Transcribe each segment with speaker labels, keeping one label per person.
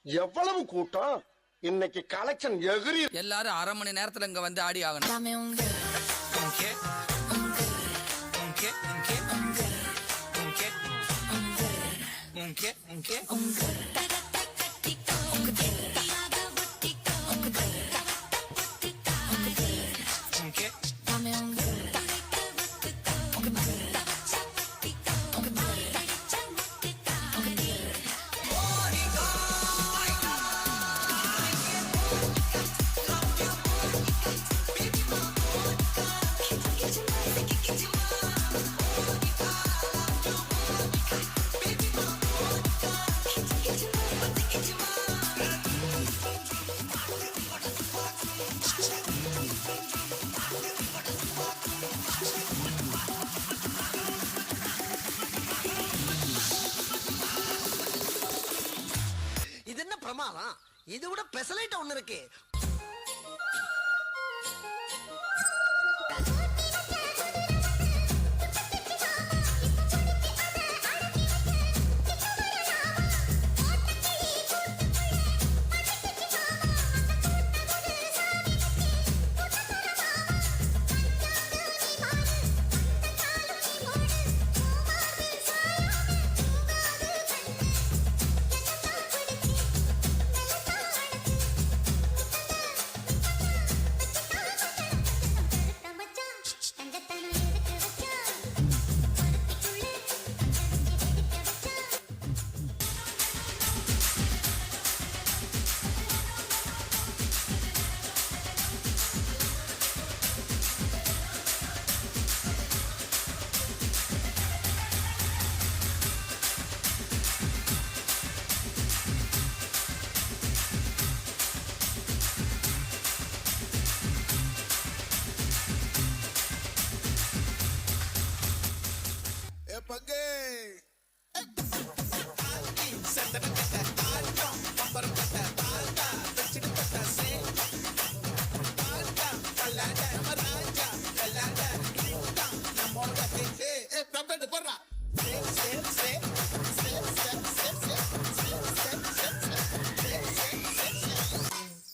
Speaker 1: எவ்வளவு கூட்டம் இன்னைக்கு கலெக்ஷன் எகிரி.
Speaker 2: எல்லாரும் அரை மணி நேரத்துல இங்க வந்து ஆடி ஆகணும்.
Speaker 3: இது என்ன பிரமாதம்? இது விட பெசலைட் ஒண்ணு இருக்கு.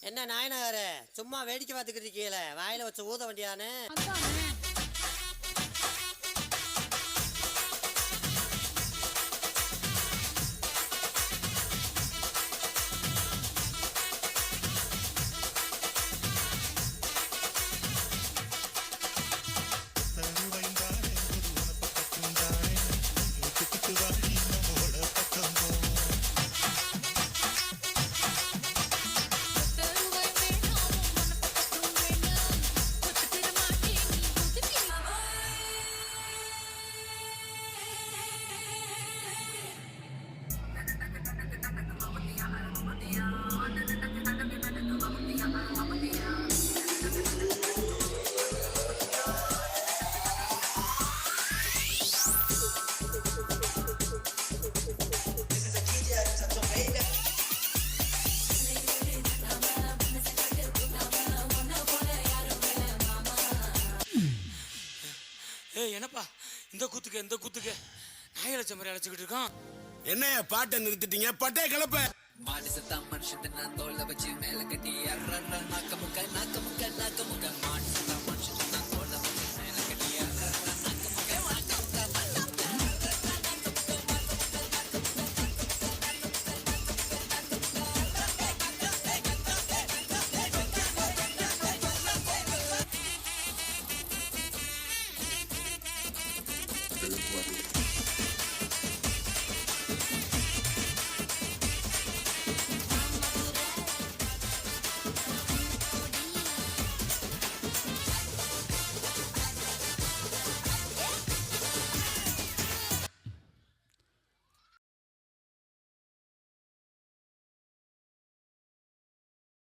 Speaker 3: என்ன நாயனகாரே, சும்மா வேடிக்கை பார்த்துக்கிட்டு இருக்கீங்கள, வாயில வச்சு ஊத வேண்டியானு.
Speaker 4: என்னப்பா இந்த கூத்துக்கு நாய் அழைச்ச மாதிரி அழைச்சிக்கிட்டு இருக்கான்.
Speaker 5: என்ன பாட்டை நிறுத்திட்டீங்க? பட்டே கிளப்ப
Speaker 2: மாடி சத்தா மனுஷன் நான் தோல்ல வச்சு மேல கட்டி நாக்க முக்க மாடி சத்தா மனுஷன் நான் தோல்ல வச்சு மேல கட்டி